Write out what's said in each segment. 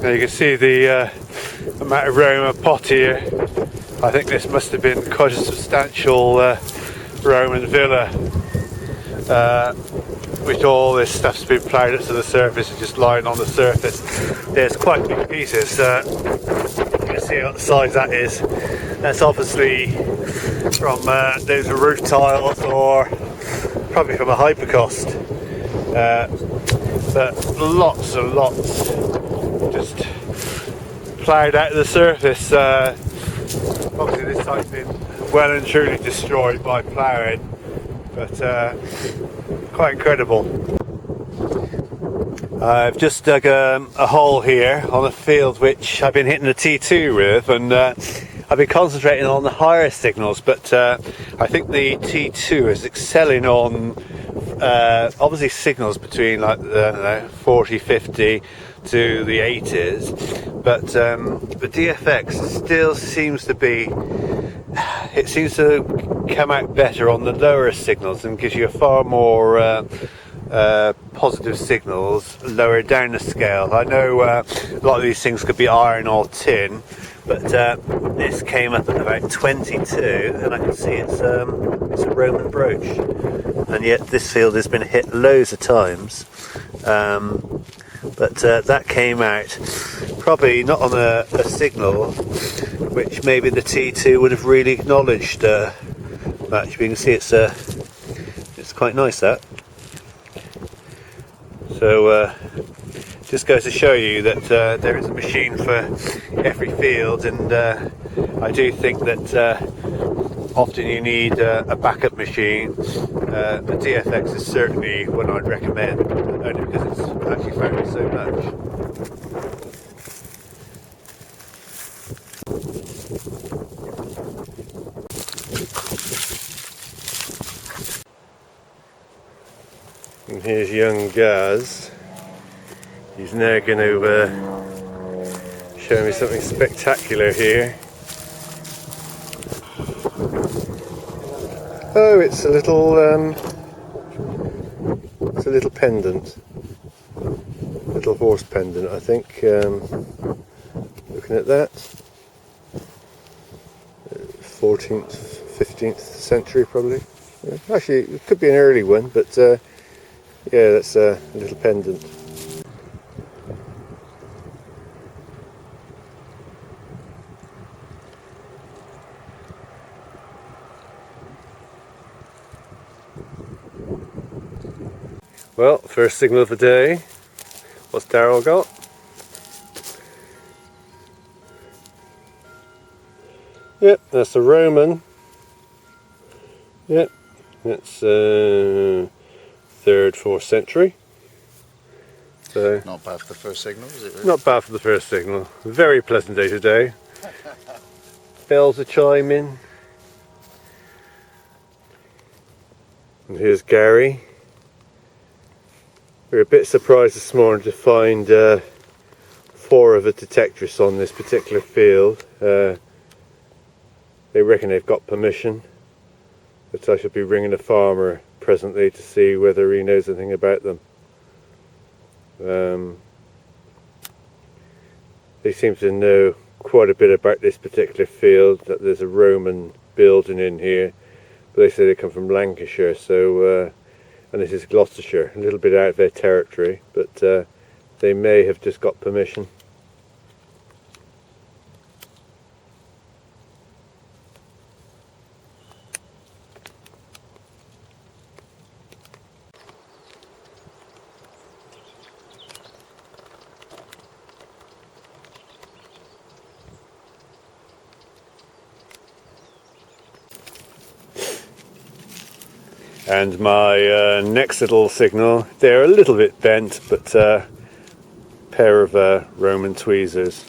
Now you can see the amount of Roman pot here. I think this must have been quite a substantial Roman villa, which all this stuff's been ploughed up to the surface and just lying on the surface. There's quite big pieces. You can see what size that is. That's obviously from those roof tiles or probably from a hypocaust. But lots and lots just ploughed out of the surface. Obviously this site's been well and truly destroyed by ploughing, but quite incredible. I've just dug a hole here on a field which I've been hitting the T2 with, and I've been concentrating on the higher signals, but I think the T2 is excelling on obviously signals between like 40, 50 to the 80s, but the DFX still seems to be, it seems to come out better on the lower signals and gives you a far more positive signals lower down the scale. I know a lot of these things could be iron or tin, but this came up at about 22, and I can see it's a Roman brooch, and yet this field has been hit loads of times. But that came out probably not on a signal which maybe the T2 would have really acknowledged much. You can see it's quite nice, that. So just goes to show you that there is a machine for every field, and I do think that often you need a backup machine. The DFX is certainly one I'd recommend, only because it's actually found so much. And here's young Gaz. He's now going to show me something spectacular here. Oh, it's a little pendant, little horse pendant, I think. Looking at that, 14th, 15th century probably. Actually, it could be an early one, but yeah, that's a little pendant. Well, first signal of the day. What's Daryl got? Yep, that's a Roman. Yep, that's 3rd, 4th century. So not bad for the first signal, is it? Really? Not bad for the first signal. Very pleasant day today. Bells are chiming. And here's Gary. We were a bit surprised this morning to find 4 of the detectorists on this particular field. They reckon they've got permission, but I should be ringing a farmer presently to see whether he knows anything about them. They seem to know quite a bit about this particular field, that there's a Roman building in here, but they say they come from Lancashire, so and this is Gloucestershire, a little bit out of their territory, but they may have just got permission. And my next little signal, they're a little bit bent, but pair of Roman tweezers.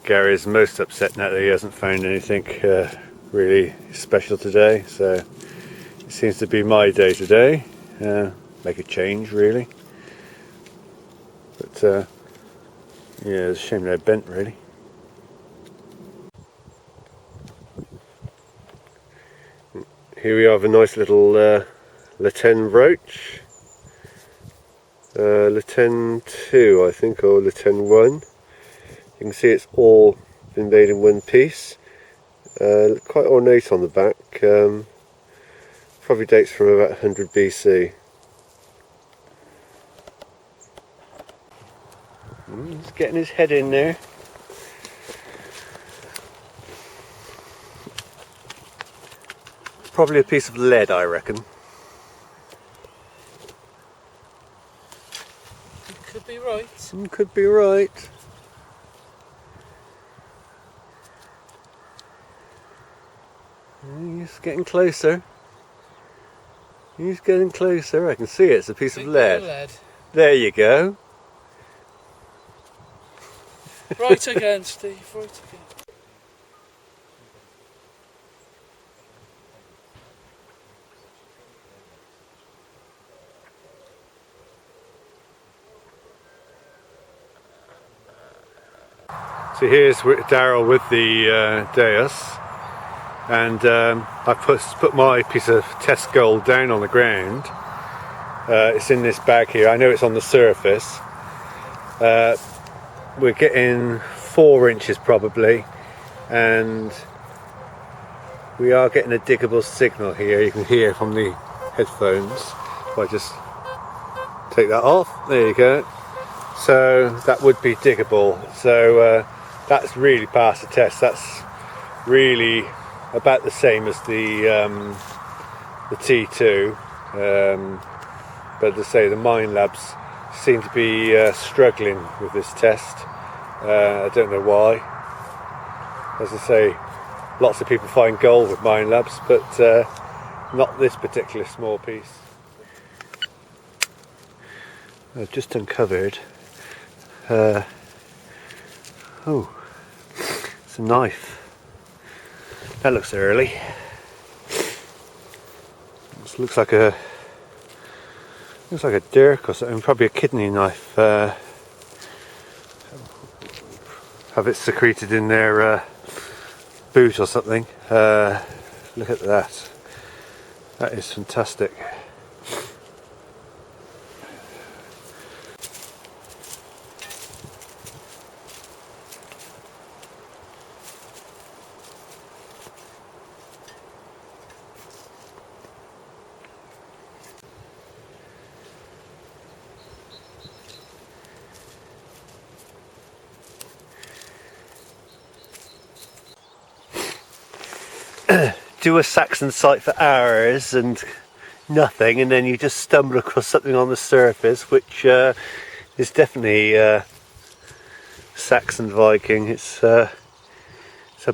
Gary's most upset now that he hasn't found anything really special today, so it seems to be my day today. Make a change really, but yeah, it's a shame they're bent really. Here we have a nice little Laten brooch, Laten 2 I think, or Laten 1. You can see it's all been made in one piece. Quite ornate on the back, probably dates from about 100 BC. He's getting his head in there. Probably a piece of lead, I reckon. Could be right. Could be right. He's getting closer. He's getting closer. I can see it's a piece of lead. There you go. Right again, Steve. Right again. So here's Daryl with the Deus, and I put my piece of test gold down on the ground. It's in this bag here. I know it's on the surface. We're getting 4 inches probably, and we are getting a diggable signal here. You can hear from the headphones. If I just take that off, there you go. So that would be diggable. So that's really passed the test. That's really about the same as the T2, but as I say, the Minelabs seem to be struggling with this test. I don't know why. As I say, lots of people find gold with Minelabs, but not this particular small piece. I've just uncovered. Oh, it's a knife. That looks early. This looks like a dirk or something. Probably a kidney knife. Have it secreted in their boot or something. Look at that. That is fantastic. Do a Saxon site for hours and nothing, and then you just stumble across something on the surface which is definitely Saxon Viking. It's a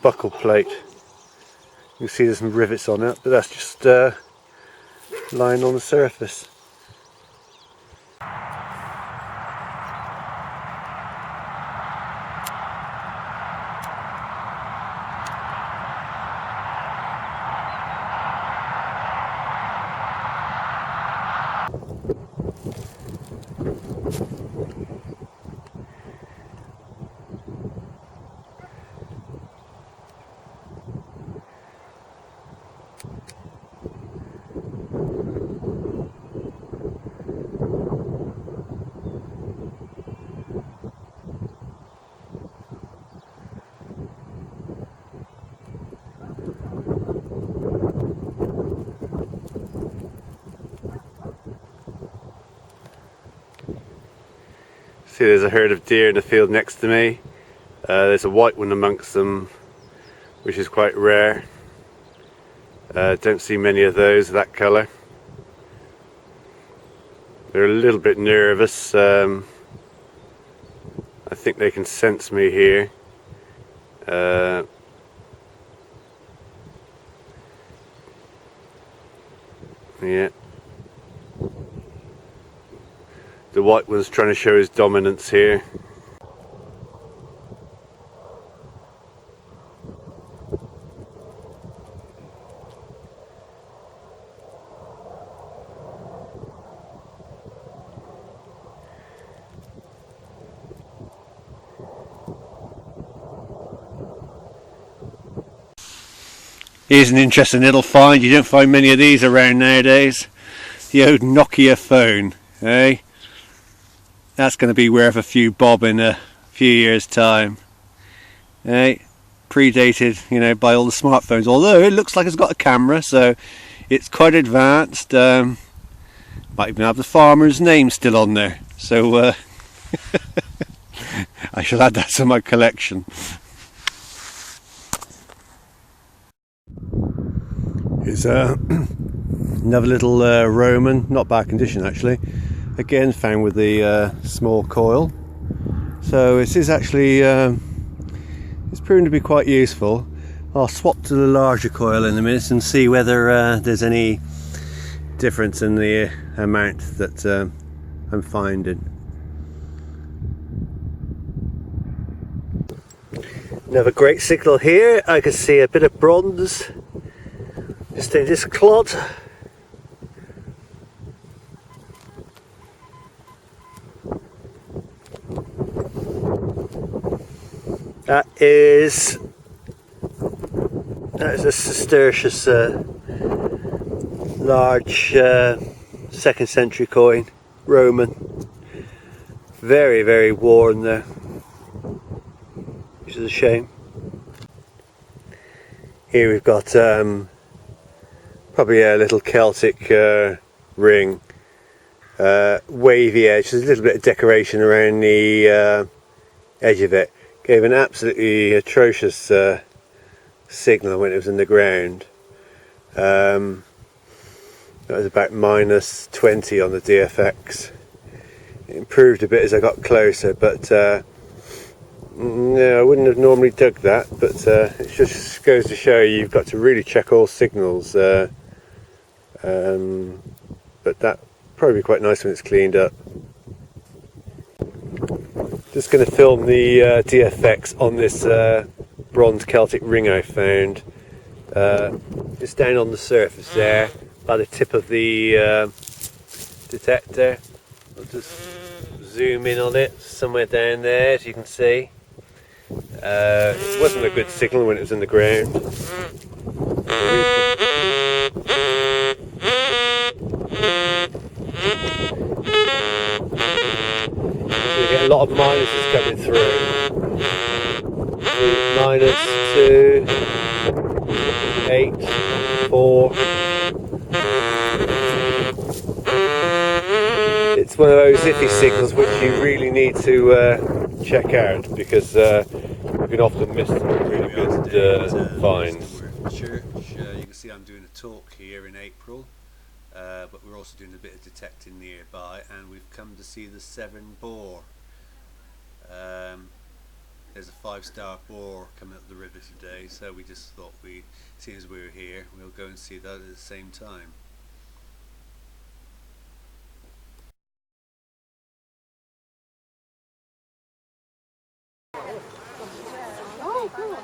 buckle plate. You can see there's some rivets on it, but that's just lying on the surface. See, there's a herd of deer in the field next to me. There's a white one amongst them, which is quite rare. Don't see many of those of that colour. They're a little bit nervous. I think they can sense me here. Yeah. The white one's trying to show his dominance here. Here's an interesting little find. You don't find many of these around nowadays. The old Nokia phone, eh? That's going to be worth a few bob in a few years' time, eh? Predated, you know, by all the smartphones. Although it looks like it's got a camera, so it's quite advanced. Might even have the farmer's name still on there. So I shall add that to my collection. Here's another little Roman, not bad condition actually, again found with the small coil. So it is actually, it's proven to be quite useful. I'll swap to the larger coil in a minute and see whether there's any difference in the amount that I'm finding. Another great signal here. I can see a bit of bronze just in this clod. That is a Cistercius large 2nd century coin, Roman. Very, very worn there, which is a shame. Here we've got probably a little Celtic ring, wavy edge. There's a little bit of decoration around the edge of it. Gave an absolutely atrocious signal when it was in the ground. That was about -20 on the DFX. It improved a bit as I got closer, but no, I wouldn't have normally dug that, but it just goes to show you've got to really check all signals. But that probably be quite nice when it's cleaned up. Just going to film the DFX on this bronze Celtic ring I found. Just down on the surface there, by the tip of the detector. I'll just zoom in on it, somewhere down there as you can see. It wasn't a good signal when it was in the ground. You get a lot of minuses coming through. -2, 8, 4. It's one of those iffy signals which you really need to check out, because you can often miss some really good finds. Church, you can see I'm doing a talk here in April, but we're also doing a bit of detecting nearby, and we've come to see the Severn boar. There's a 5-star boar coming up the river today, so we just thought, seeing as we were here, we'll go and see that at the same time. Oh, good.